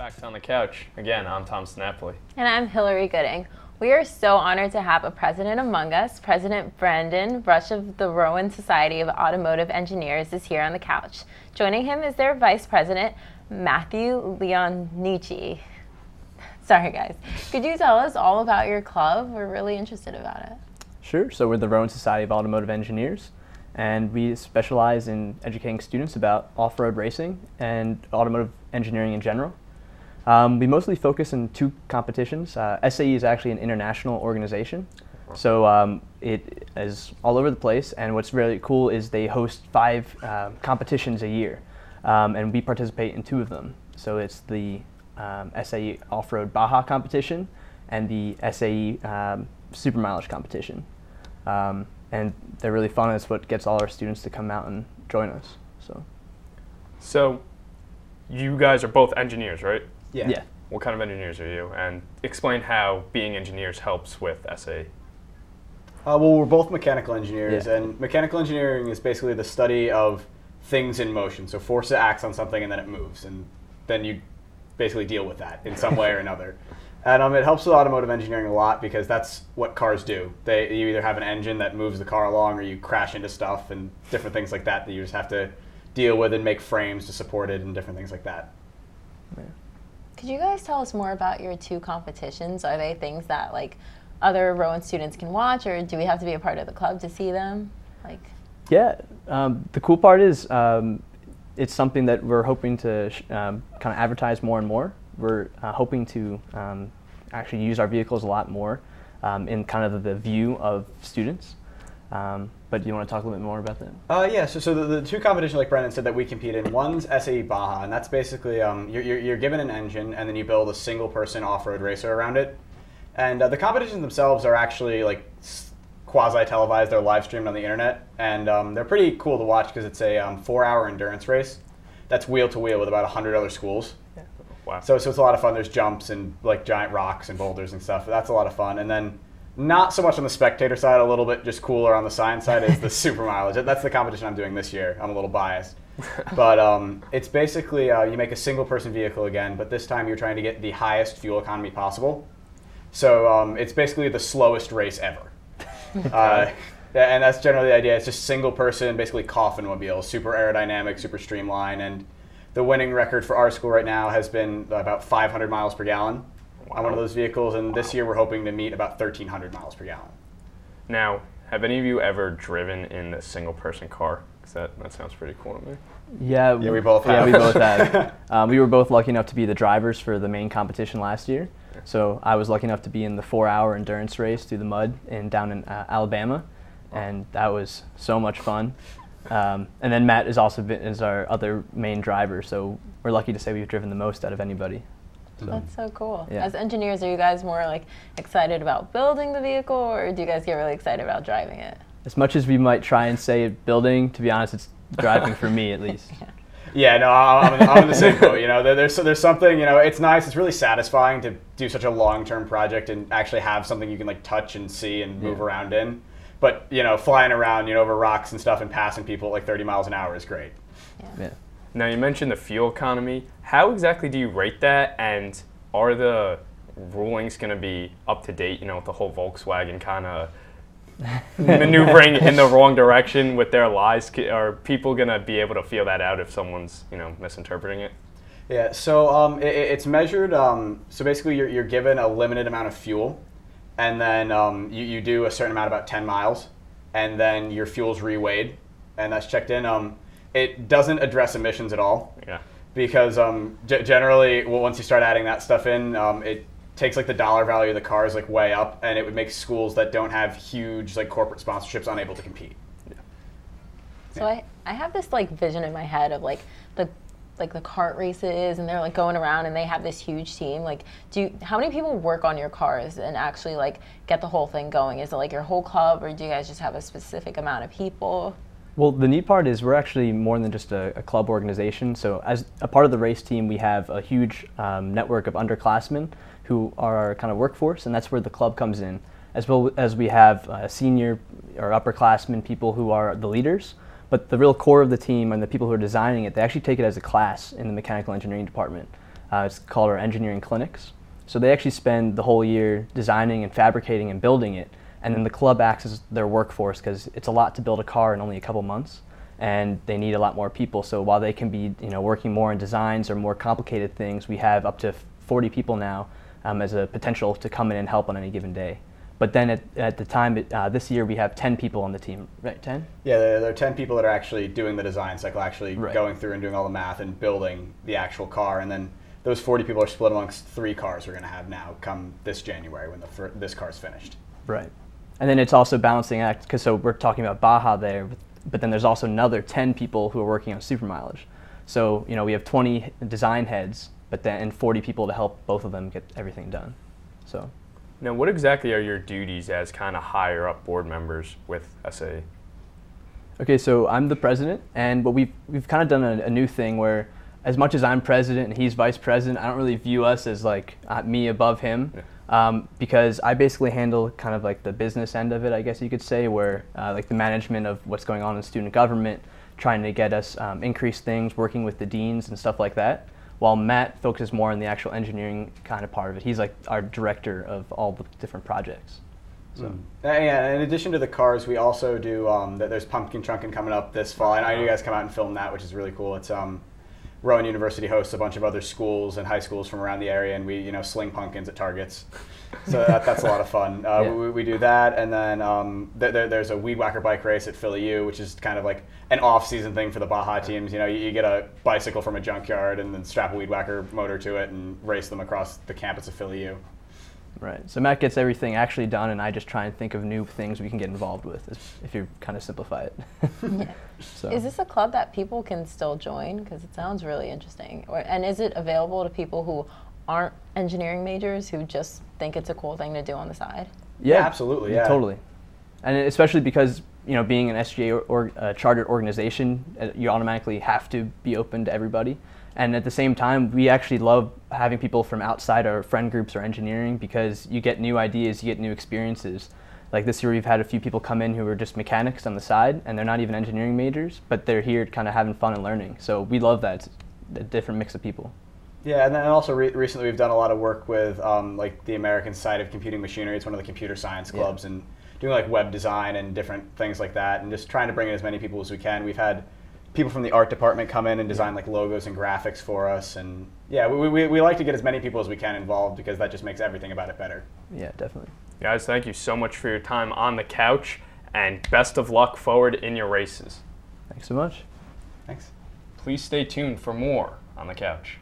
Back on the couch. Again, I'm Tom Snappley. And I'm Hillary Gooding. We are so honored to have a president among us. President Brandon Rush of the Rowan Society of Automotive Engineers is here on the couch. Joining him is their vice president, Matthew Leonici. Sorry guys. Could you tell us all about your club? We're really interested about it. Sure. So we're the Rowan Society of Automotive Engineers, and we specialize in educating students about off-road racing and automotive engineering in general. We mostly focus in two competitions. SAE is actually an international organization, so it is all over the place, and what's really cool is they host 5 competitions a year, and we participate in 2 of them. So it's the SAE Off-Road Baja competition and the SAE Super Mileage competition. And they're really fun, and it's what gets all our students to come out and join us. So you guys are both engineers, right? Yeah. What kind of engineers are you? And explain how being engineers helps with SAE. Well, we're both mechanical engineers, Yeah. and mechanical engineering is basically the study of things in motion. So force acts on something and then it moves, and then you basically deal with that in some way or another. And it helps with automotive engineering a lot because that's what cars do. You either have an engine that moves the car along, or you crash into stuff and different things like that you just have to deal with and make frames to support it and different things like that. Yeah. Could you guys tell us more about your 2 competitions? Are they things that like other Rowan students can watch, or do we have to be a part of the club to see them? Yeah. The cool part is it's something that we're hoping to kind of advertise more and more. We're hoping to actually use our vehicles a lot more in kind of the view of students. But do you want to talk a little bit more about that? Yeah, so the 2 competitions, like Brendan said, that we compete in, one's SAE Baja, and that's basically you're given an engine and then you build a single-person off-road racer around it. And the competitions themselves are actually like quasi-televised. They're live-streamed on the internet, and they're pretty cool to watch because it's a 4-hour endurance race that's wheel-to-wheel with about 100 other schools. Yeah. Wow. So it's a lot of fun. There's jumps and like giant rocks and boulders and stuff. That's a lot of fun. And then not so much on the spectator side, a little bit just cooler on the science side is the super mileage. That's the competition I'm doing this year. I'm a little biased. But it's basically you make a single person vehicle again, but this time you're trying to get the highest fuel economy possible. So it's basically the slowest race ever. And that's generally the idea. It's just single person, basically coffin mobile, super aerodynamic, super streamlined. And the winning record for our school right now has been about 500 miles per gallon. Wow. On one of those vehicles, and this year we're hoping to meet about 1,300 miles per gallon. Now, have any of you ever driven in a single-person car? Because that sounds pretty cool to me. Yeah, we both have. Yeah, we both have. We were both lucky enough to be the drivers for the main competition last year. So I was lucky enough to be in the 4-hour endurance race through the mud down in Alabama, and that was so much fun. And then Matt is our other main driver, so we're lucky to say we've driven the most out of anybody. So. That's so cool. Yeah. As engineers, are you guys more like excited about building the vehicle, or do you guys get really excited about driving it? As much as we might try and say building, to be honest, it's driving for me at least. Yeah, no, I'm in the same boat. You know, there's something. You know, it's nice. It's really satisfying to do such a long-term project and actually have something you can like touch and see and move around in. But you know, flying around, over rocks and stuff and passing people at like 30 miles an hour is great. Yeah. Now, you mentioned the fuel economy. How exactly do you rate that, and are the rulings going to be up to date, with the whole Volkswagen kind of maneuvering in the wrong direction with their lies? Are people going to be able to feel that out if someone's, misinterpreting it? Yeah, so it's measured. So basically, you're given a limited amount of fuel, and then you do a certain amount, about 10 miles, and then your fuel's reweighed, and that's checked in. It doesn't address emissions at all. Yeah. Because generally, once you start adding that stuff in, it takes like the dollar value of the cars like way up, and it would make schools that don't have huge like corporate sponsorships unable to compete. Yeah. So I have this like vision in my head of like the kart races, and they're like going around and they have this huge team. Like, how many people work on your cars and actually like get the whole thing going? Is it like your whole club, or do you guys just have a specific amount of people? Well, the neat part is we're actually more than just a club organization. So as a part of the race team, we have a huge network of underclassmen who are our kind of workforce, and that's where the club comes in. As well as we have senior or upperclassmen, people who are the leaders. But the real core of the team and the people who are designing it, they actually take it as a class in the mechanical engineering department. It's called our engineering clinics. So they actually spend the whole year designing and fabricating and building it, and then the club acts as their workforce because it's a lot to build a car in only a couple months, and they need a lot more people. So while they can be working more on designs or more complicated things, we have up to 40 people now as a potential to come in and help on any given day. But then at the time, this year we have 10 people on the team, right? 10? Yeah, there are 10 people that are actually doing the design cycle, actually Right. going through and doing all the math and building the actual car. And then those 40 people are split amongst 3 cars we're going to have now come this January when this car's finished. Right. And then it's also balancing act, because so we're talking about Baja there, but then there's also another 10 people who are working on super mileage. So, we have 20 design heads, but then and 40 people to help both of them get everything done. So. Now, what exactly are your duties as kind of higher up board members with SAE? Okay, so I'm the president, but we've kind of done a new thing where, as much as I'm president and he's vice president, I don't really view us as like me above him, because I basically handle kind of like the business end of it, I guess you could say, where like the management of what's going on in student government, trying to get us increased things, working with the deans and stuff like that. While Matt focuses more on the actual engineering kind of part of it. He's like our director of all the different projects. So. Yeah, in addition to the cars, we also do, there's pumpkin chunkin' coming up this fall. I know you guys come out and film that, which is really cool. It's Rowan University hosts a bunch of other schools and high schools from around the area, and we sling pumpkins at targets. So that's a lot of fun. Yeah. We do that, and then there's a weed whacker bike race at Philly U, which is kind of like an off-season thing for the Baja teams. You get a bicycle from a junkyard and then strap a weed whacker motor to it and race them across the campus of Philly U. Right. So Matt gets everything actually done, and I just try and think of new things we can get involved with, if you kind of simplify it. Yeah. So. Is this a club that people can still join? Because it sounds really interesting. And is it available to people who aren't engineering majors who just think it's a cool thing to do on the side? Yeah, absolutely. Yeah, totally. And especially because being an SGA or chartered organization, you automatically have to be open to everybody. And at the same time, we actually love having people from outside our friend groups or engineering, because you get new ideas, you get new experiences. Like this year, we've had a few people come in who are just mechanics on the side, and they're not even engineering majors, but they're here kind of having fun and learning. So we love that. It's a different mix of people. Yeah, and then also recently we've done a lot of work with like the American Society of Computing Machinery. It's one of the computer science clubs, and doing like web design and different things like that, and just trying to bring in as many people as we can. We've had people from the art department come in and design like logos and graphics for us, and yeah, we like to get as many people as we can involved, because that just makes everything about it better. Yeah, definitely. Guys, thank you so much for your time on the couch, and best of luck forward in your races. Thanks so much. Thanks. Please stay tuned for more on the couch.